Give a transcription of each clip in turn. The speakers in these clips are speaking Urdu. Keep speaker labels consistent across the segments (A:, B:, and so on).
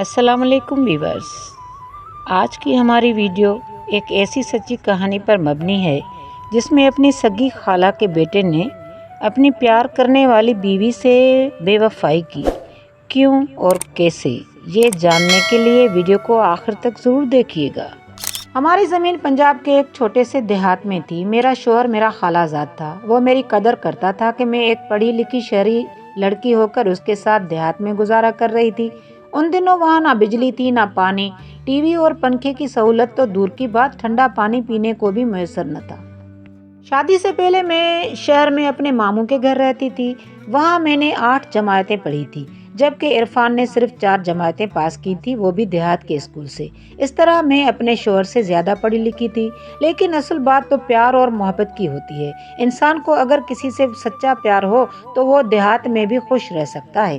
A: السلام علیکم ویورز، آج کی ہماری ویڈیو ایک ایسی سچی کہانی پر مبنی ہے جس میں اپنی سگی خالہ کے بیٹے نے اپنی پیار کرنے والی بیوی سے بے وفائی کی۔ کیوں اور کیسے، یہ جاننے کے لیے ویڈیو کو آخر تک ضرور دیکھیے گا۔ ہماری زمین پنجاب کے ایک چھوٹے سے دیہات میں تھی۔ میرا شوہر میرا خالہ زاد تھا۔ وہ میری قدر کرتا تھا کہ میں ایک پڑھی لکھی شہری لڑکی ہو کر اس کے ساتھ دیہات میں گزارا کر رہی تھی۔ ان دنوں وہاں نہ بجلی تھی، نہ پانی، ٹی وی اور پنکھے کی سہولت تو دور کی بات، ٹھنڈا پانی پینے کو بھی میسر نہ تھا۔ شادی سے پہلے میں شہر میں اپنے ماموں کے گھر رہتی تھی۔ وہاں میں نے 8 جماعتیں پڑھی تھی، جبکہ عرفان نے صرف 4 جماعتیں پاس کی تھی، وہ بھی دیہات کے اسکول سے۔ اس طرح میں اپنے شوہر سے زیادہ پڑھی لکھی تھی۔ لیکن اصل بات تو پیار اور محبت کی ہوتی ہے۔ انسان کو اگر کسی سے سچا پیار ہو تو وہ دیہات میں بھی خوش رہ سکتا ہے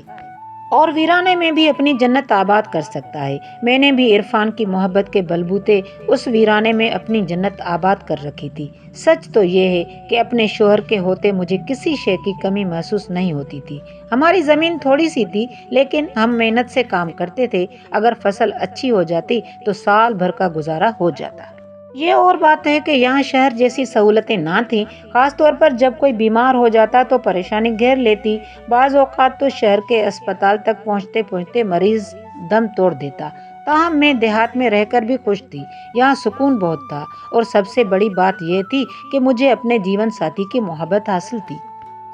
A: اور ویرانے میں بھی اپنی جنت آباد کر سکتا ہے۔ میں نے بھی عرفان کی محبت کے بلبوتے اس ویرانے میں اپنی جنت آباد کر رکھی تھی۔ سچ تو یہ ہے کہ اپنے شوہر کے ہوتے مجھے کسی شے کی کمی محسوس نہیں ہوتی تھی۔ ہماری زمین تھوڑی سی تھی، لیکن ہم محنت سے کام کرتے تھے۔ اگر فصل اچھی ہو جاتی تو سال بھر کا گزارا ہو جاتا۔ یہ اور بات ہے کہ یہاں شہر جیسی سہولتیں نہ تھیں۔ خاص طور پر جب کوئی بیمار ہو جاتا تو پریشانی گھیر لیتی۔ بعض اوقات تو شہر کے اسپتال تک پہنچتے پہنچتے مریض دم توڑ دیتا۔ تاہم میں دیہات میں رہ کر بھی خوش تھی۔ یہاں سکون بہت تھا، اور سب سے بڑی بات یہ تھی کہ مجھے اپنے جیون ساتھی کی محبت حاصل تھی۔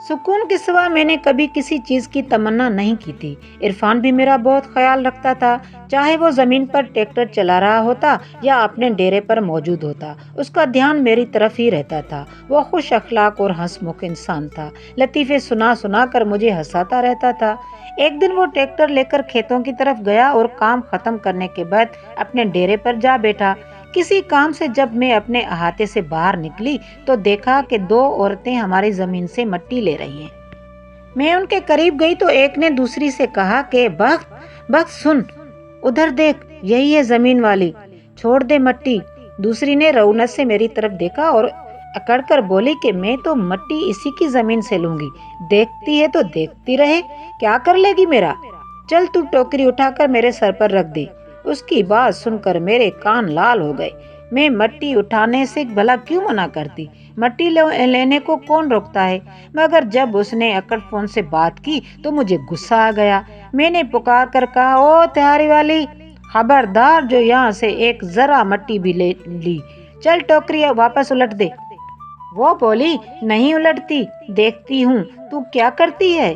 A: سکون کے سوا میں نے کبھی کسی چیز کی تمنا نہیں کی تھی۔ عرفان بھی میرا بہت خیال رکھتا تھا، چاہے وہ زمین پر ٹریکٹر چلا رہا ہوتا یا اپنے ڈیرے پر موجود ہوتا، اس کا دھیان میری طرف ہی رہتا تھا۔ وہ خوش اخلاق اور ہنس مکھ انسان تھا، لطیفے سنا سنا کر مجھے ہنساتا رہتا تھا۔ ایک دن وہ ٹریکٹر لے کر کھیتوں کی طرف گیا اور کام ختم کرنے کے بعد اپنے ڈیرے پر جا بیٹھا۔ کسی کام سے جب میں اپنے احاطے سے باہر نکلی تو دیکھا کہ 2 عورتیں ہماری زمین سے مٹی لے رہی ہیں۔ میں ان کے قریب گئی تو ایک نے دوسری سے کہا کہ بخت سن، ادھر دیکھ، یہی ہے زمین والی، چھوڑ دے مٹی۔ دوسری نے رونت سے میری طرف دیکھا اور اکڑ کر بولی کہ میں تو مٹی اسی کی زمین سے لوں گی، دیکھتی ہے تو دیکھتی رہے، کیا کر لے گی میرا؟ چل تو ٹوکری اٹھا کر میرے سر پر رکھ دے۔ اس کی بات سن کر میرے کان لال ہو گئے۔ میں مٹی اٹھانے سے بھلا کیوں منع کرتی؟ مٹی لینے کو کون روکتا ہے؟ مگر جب اس نے اکڑ فون سے بات کی تو مجھے غصہ آ گیا۔ میں نے پکار کر کہا، او تہاری والی، خبردار جو یہاں سے ایک ذرا مٹی بھی لے لی، چل ٹوکری واپس الٹ دے۔ وہ بولی، نہیں الٹتی، دیکھتی ہوں تو کیا کرتی ہے،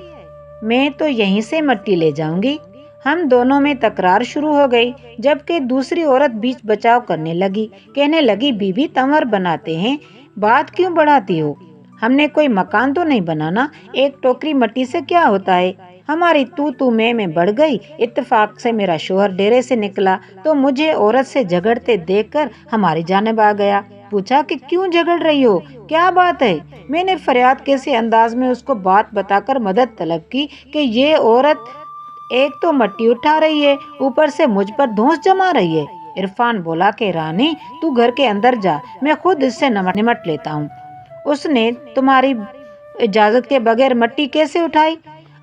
A: میں تو یہیں سے مٹی لے جاؤں گی۔ ہم دونوں میں تکرار شروع ہو گئی، جبکہ دوسری عورت بیچ بچاؤ کرنے لگی، کہنے لگی، بی بی تنور بناتے ہیں، بات کیوں بڑھاتی ہو؟ ہم نے کوئی مکان تو نہیں بنانا، ایک ٹوکری مٹی سے کیا ہوتا ہے؟ ہماری تو میں بڑھ گئی۔ اتفاق سے میرا شوہر ڈیرے سے نکلا تو مجھے عورت سے جھگڑتے دیکھ کر ہماری جانب آ گیا۔ پوچھا کہ کیوں جھگڑ رہی ہو، کیا بات ہے؟ میں نے فریاد کیسے انداز میں اس کو بات بتا کر مدد طلب کی کہ یہ عورت ایک تو مٹی اٹھا رہی ہے، اوپر سے مجھ پر دھونس جما رہی ہے۔ عرفان بولا کہ رانی، تو گھر کے اندر جا، میں خود اس سے نمٹ لیتا ہوں۔ اس نے تمہاری اجازت کے بغیر مٹی کیسے اٹھائی؟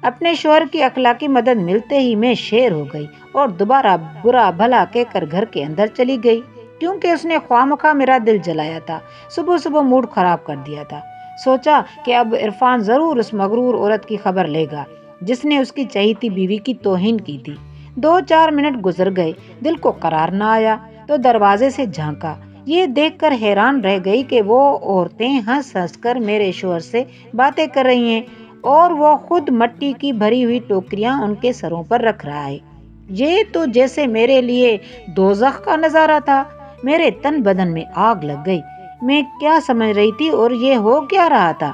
A: اپنے شوہر کی اخلاقی مدد ملتے ہی میں شیر ہو گئی اور دوبارہ برا بھلا کہہ کر گھر کے اندر چلی گئی، کیونکہ اس نے خواہ میرا دل جلایا تھا، صبح صبح موڈ خراب کر دیا تھا۔ سوچا کہ اب عرفان ضرور اس مغرور عورت کی خبر لے گا جس نے اس کی چہیتی بیوی کی توہین کی تھی۔ 2-4 منٹ گزر گئے، دل کو قرار نہ آیا تو دروازے سے جھانکا۔ یہ دیکھ کر حیران رہ گئی کہ وہ عورتیں ہنس ہنس کر میرے شوہر سے باتیں کر رہی ہیں اور وہ خود مٹی کی بھری ہوئی ٹوکریاں ان کے سروں پر رکھ رہا ہے۔ یہ تو جیسے میرے لیے دوزخ کا نظارہ تھا۔ میرے تن بدن میں آگ لگ گئی۔ میں کیا سمجھ رہی تھی اور یہ ہو کیا رہا تھا؟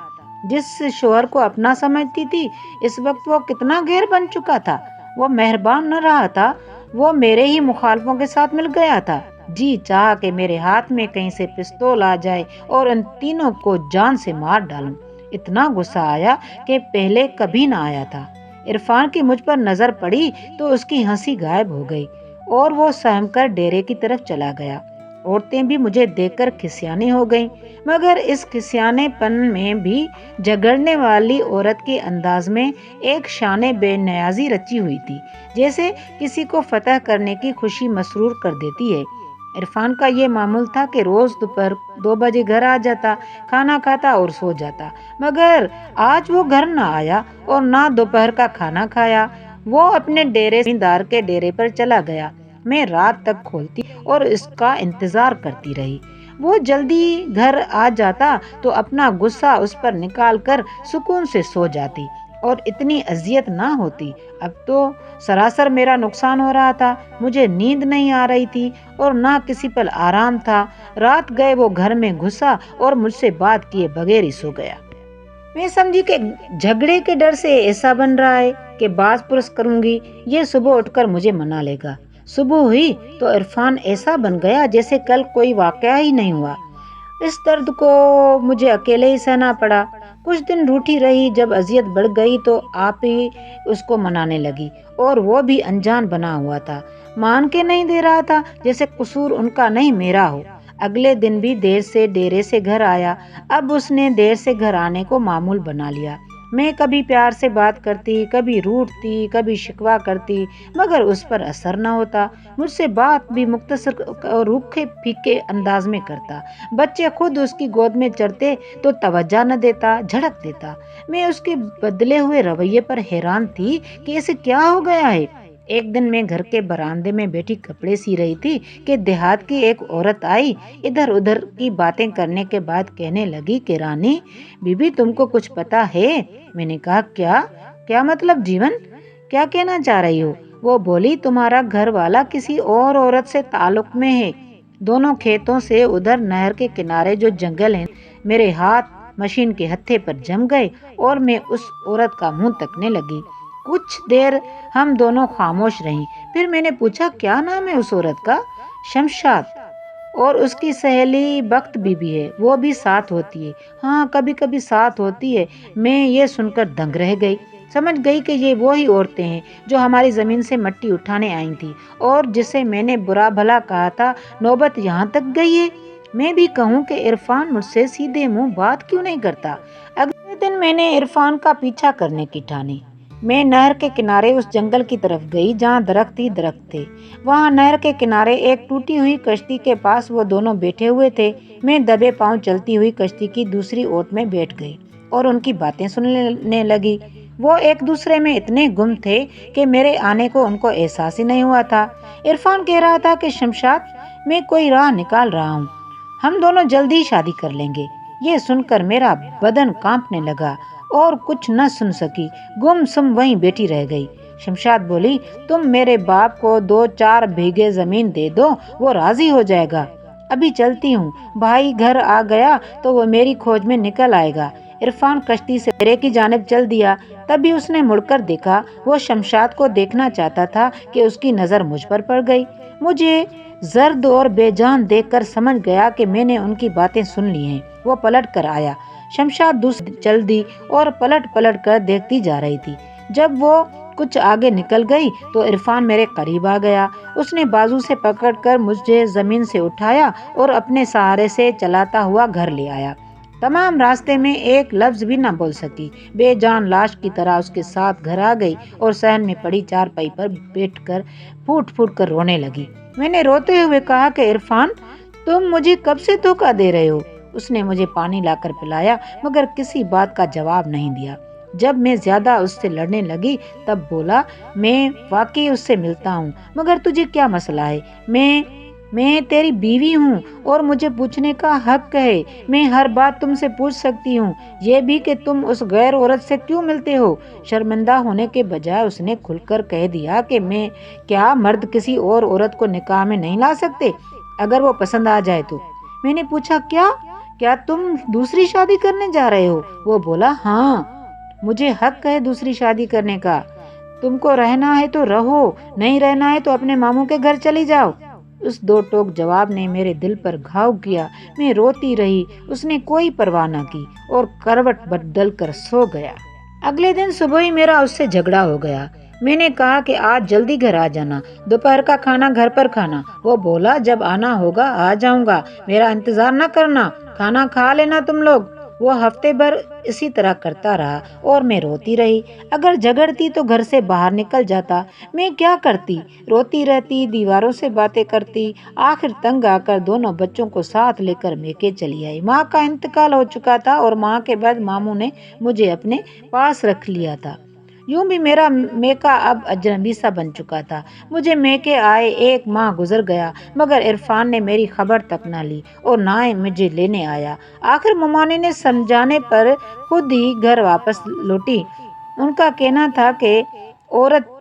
A: جس شوہر کو اپنا سمجھتی تھی، اس وقت وہ کتنا غیر بن چکا تھا۔ وہ مہربان نہ رہا تھا، وہ میرے ہی مخالفوں کے ساتھ مل گیا تھا۔ جی چاہا کہ میرے ہاتھ میں کہیں سے پستول آ جائے اور ان تینوں کو جان سے مار ڈالوں۔ اتنا غصہ آیا کہ پہلے کبھی نہ آیا تھا۔ عرفان کی مجھ پر نظر پڑی تو اس کی ہنسی غائب ہو گئی اور وہ سہم کر ڈیرے کی طرف چلا گیا۔ عورتیں بھی مجھے دیکھ کر کھسیانے ہو گئیں، مگر اس کھسیانے پن میں بھی جھگڑنے والی عورت کے انداز میں ایک شان بے نیازی رچی ہوئی تھی، جیسے کسی کو فتح کرنے کی خوشی مسرور کر دیتی ہے۔ عرفان کا یہ معمول تھا کہ روز دوپہر 2 بجے گھر آ جاتا، کھانا کھاتا اور سو جاتا، مگر آج وہ گھر نہ آیا اور نہ دوپہر کا کھانا کھایا۔ وہ اپنے ڈیرے زمیندار کے ڈیرے پر چلا گیا۔ میں رات تک کھولتی اور اس کا انتظار کرتی رہی۔ وہ جلدی گھر آ جاتا تو اپنا غصہ اس پر نکال کر سکون سے سو جاتی اور اتنی اذیت نہ ہوتی۔ اب تو سراسر میرا نقصان ہو رہا تھا، مجھے نیند نہیں آ رہی تھی اور نہ کسی پر آرام تھا۔ رات گئے وہ گھر میں گھسا اور مجھ سے بات کیے بغیر ہی سو گیا۔ میں سمجھی کہ جھگڑے کے ڈر سے ایسا بن رہا ہے کہ باز پرس کروں گی، یہ صبح اٹھ کر مجھے منا لے گا۔ صبح ہوئی تو عرفان ایسا بن گیا جیسے کل کوئی واقعہ ہی نہیں ہوا۔ اس درد کو مجھے اکیلے ہی سہنا پڑا۔ کچھ دن روٹھی رہی، جب اذیت بڑھ گئی تو آپ ہی اس کو منانے لگی، اور وہ بھی انجان بنا ہوا تھا، مان کے نہیں دے رہا تھا، جیسے قصور ان کا نہیں میرا ہو۔ اگلے دن بھی دیر سے ڈیرے سے گھر آیا۔ اب اس نے دیر سے گھر آنے کو معمول بنا لیا۔ میں کبھی پیار سے بات کرتی، کبھی روٹتی، کبھی شکوہ کرتی، مگر اس پر اثر نہ ہوتا۔ مجھ سے بات بھی مختصر اور روکھے پھیکے انداز میں کرتا۔ بچے خود اس کی گود میں چڑھتے تو توجہ نہ دیتا، جھڑک دیتا۔ میں اس کے بدلے ہوئے رویے پر حیران تھی کہ اسے کیا ہو گیا ہے۔ ایک دن میں گھر کے برآمدے میں بیٹھی کپڑے سی رہی تھی کہ دیہات کی ایک عورت آئی۔ ادھر ادھر کی باتیں کرنے کے بعد کہنے لگی کہ رانی بی بی تم کو کچھ پتا ہے؟ میں نے کہا کیا مطلب جیون، کیا کہنا چاہ رہی ہو؟ وہ بولی تمہارا گھر والا کسی اور عورت سے تعلق میں ہے۔ دونوں کھیتوں سے ادھر نہر کے کنارے جو جنگل ہیں، میرے ہاتھ مشین کے ہتھے پر جم گئے اور میں اس عورت کا منہ تکنے لگی۔ کچھ دیر ہم دونوں خاموش رہیں، پھر میں نے پوچھا کیا نام ہے اس عورت کا؟ شمشاد، اور اس کی سہیلی بخت بی بی ہے، وہ بھی ساتھ ہوتی ہے؟ ہاں کبھی کبھی ساتھ ہوتی ہے۔ میں یہ سن کر دنگ رہ گئی، سمجھ گئی کہ یہ وہی عورتیں ہیں جو ہماری زمین سے مٹی اٹھانے آئی تھی اور جسے میں نے برا بھلا کہا تھا۔ نوبت یہاں تک گئی ہے۔ میں بھی کہوں کہ عرفان مجھ سے سیدھے منہ بات کیوں نہیں کرتا؟ اگلے دن میں نے عرفان کا پیچھا کرنے کی ٹھانی۔ میں نہر کے کنارے اس جنگل کی طرف گئی جہاں درخت ہی درخت تھے۔ وہاں نہر کے کنارے ایک ٹوٹی ہوئی کشتی کے پاس وہ دونوں بیٹھے ہوئے تھے۔ میں دبے پاؤں چلتی ہوئی کشتی کی دوسری اوٹ میں بیٹھ گئی اور ان کی باتیں سننے لگی۔ وہ ایک دوسرے میں اتنے گم تھے کہ میرے آنے کو ان کو احساس ہی نہیں ہوا تھا۔ عرفان کہہ رہا تھا کہ شمشاد میں کوئی راہ نکال رہا ہوں، ہم دونوں جلدی شادی کر لیں گے۔ یہ سن کر میرا بدن کانپنے لگا اور کچھ نہ سن سکی، گم سم وہیں بیٹھی رہ گئی۔ شمشاد بولی تم میرے باپ کو 2-4 بیگھے زمین دے دو، وہ راضی ہو جائے گا۔ ابھی چلتی ہوں، بھائی گھر آ گیا تو وہ میری کھوج میں نکل آئے گا۔ عرفان کشتی سے درے کی جانب چل دیا۔ تبھی اس نے مڑ کر دیکھا۔ وہ شمشاد کو دیکھنا چاہتا تھا کہ اس کی نظر مجھ پر پڑ گئی۔ مجھے زرد اور بے جان دیکھ کر سمجھ گیا کہ میں نے ان کی باتیں سن لی ہیں۔ وہ پلٹ کر آیا۔ شمشاد دوسری چل دی اور پلٹ پلٹ کر دیکھتی جا رہی تھی۔ جب وہ کچھ آگے نکل گئی تو عرفان میرے قریب آ گیا۔ اس نے بازو سے پکڑ کر مجھے زمین سے اٹھایا اور اپنے سہارے سے چلاتا ہوا گھر لے آیا۔ تمام راستے میں ایک لفظ بھی نہ بول سکی، بے جان لاش کی طرح اس کے ساتھ گھر آ گئی اور صحن میں پڑی چارپائی پر بیٹھ کر پھوٹ پھوٹ کر رونے لگی۔ میں نے روتے ہوئے کہا کہ عرفان تم مجھے کب سے دھوکہ دے رہے ہو؟ اس نے مجھے پانی لا کر پلایا مگر کسی بات کا جواب نہیں دیا۔ جب میں زیادہ اس سے لڑنے لگی تب بولا میں واقعی اس سے ملتا ہوں، مگر تجھے کیا مسئلہ ہے؟ میں تیری بیوی ہوں اور مجھے پوچھنے کا حق ہے۔ میں ہر بات تم سے پوچھ سکتی ہوں، یہ بھی کہ تم اس غیر عورت سے کیوں ملتے ہو؟ شرمندہ ہونے کے بجائے اس نے کھل کر کہہ دیا کہ میں کیا مرد کسی اور عورت کو نکاح میں نہیں لا سکتے اگر وہ پسند آ جائے تو؟ میں نے پوچھا کیا تم دوسری شادی کرنے جا رہے ہو؟ وہ بولا ہاں مجھے حق ہے دوسری شادی کرنے کا۔ تم کو رہنا ہے تو رہو، نہیں رہنا ہے تو اپنے ماموں کے گھر چلی جاؤ۔ اس دو ٹوک جواب نے میرے دل پر گھاؤ کیا۔ میں روتی رہی، اس نے کوئی پرواہ نہ کی اور کروٹ بدل کر سو گیا۔ اگلے دن صبح ہی میرا اس سے جھگڑا ہو گیا۔ میں نے کہا کہ آج جلدی گھر آ جانا، دوپہر کا کھانا گھر پر کھانا۔ وہ بولا جب آنا ہوگا آ جاؤں گا، میرا انتظار نہ کرنا، کھانا کھا لینا تم لوگ۔ وہ ہفتے بھر اسی طرح کرتا رہا اور میں روتی رہی۔ اگر جھگڑتی تو گھر سے باہر نکل جاتا۔ میں کیا کرتی؟ روتی رہتی، دیواروں سے باتیں کرتی۔ آخر تنگ آ کر دونوں بچوں کو ساتھ لے کر میکے چلی آئی۔ ماں کا انتقال ہو چکا تھا اور ماں کے بعد ماموں نے مجھے اپنے پاس رکھ لیا تھا۔ یوں بھی میرا میکا اب اجنبی سا بن چکا تھا۔ مجھے میکے آئے 1 ماہ گزر گیا مگر عرفان نے میری خبر تک نہ لی اور نہ ہی مجھے لینے آیا۔ آخر ممانی نے سمجھانے پر خود ہی گھر واپس لوٹی۔ ان کا کہنا تھا کہ عورت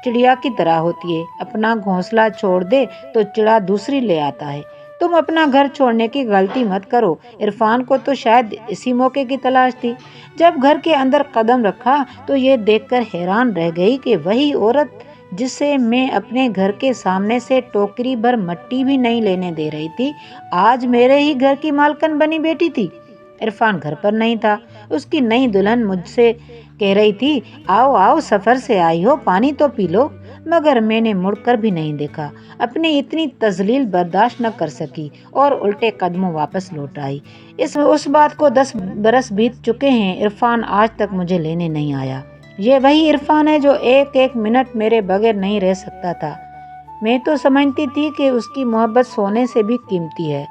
A: چڑیا کی طرح ہوتی ہے، اپنا گھونسلہ چھوڑ دے تو چڑا دوسری لے آتا ہے۔ تم اپنا گھر چھوڑنے کی غلطی مت کرو۔ عرفان کو تو شاید اسی موقع کی تلاش تھی۔ جب گھر کے اندر قدم رکھا تو یہ دیکھ کر حیران رہ گئی کہ وہی عورت جسے میں اپنے گھر کے سامنے سے ٹوکری بھر مٹی بھی نہیں لینے دے رہی تھی، آج میرے ہی گھر کی مالکن بنی بیٹھی تھی۔ عرفان گھر پر نہیں تھا۔ اس کی نئی دلہن مجھ سے کہہ رہی تھی آؤ آؤ سفر سے آئی ہو، پانی تو پی لو، مگر میں نے مڑ کر بھی نہیں دیکھا۔ اپنی اتنی تذلیل برداشت نہ کر سکی اور الٹے قدموں واپس لوٹ آئی۔ اس بات کو 10 برس بیت چکے ہیں، عرفان آج تک مجھے لینے نہیں آیا۔ یہ وہی عرفان ہے جو ایک منٹ میرے بغیر نہیں رہ سکتا تھا۔ میں تو سمجھتی تھی کہ اس کی محبت سونے سے بھی قیمتی ہے،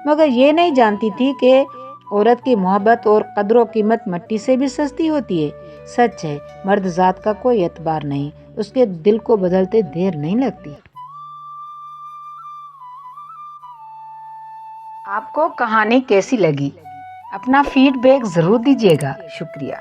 A: مگر یہ نہیں جانتی تھی کہ عورت کی محبت اور قدر و قیمت مٹی سے بھی سستی ہوتی ہے۔ سچ ہے، مرد ذات کا کوئی اعتبار نہیں، اس کے دل کو بدلتے دیر نہیں لگتی۔ آپ کو کہانی کیسی لگی؟ اپنا فیڈ بیک ضرور دیجیے گا۔ شکریہ۔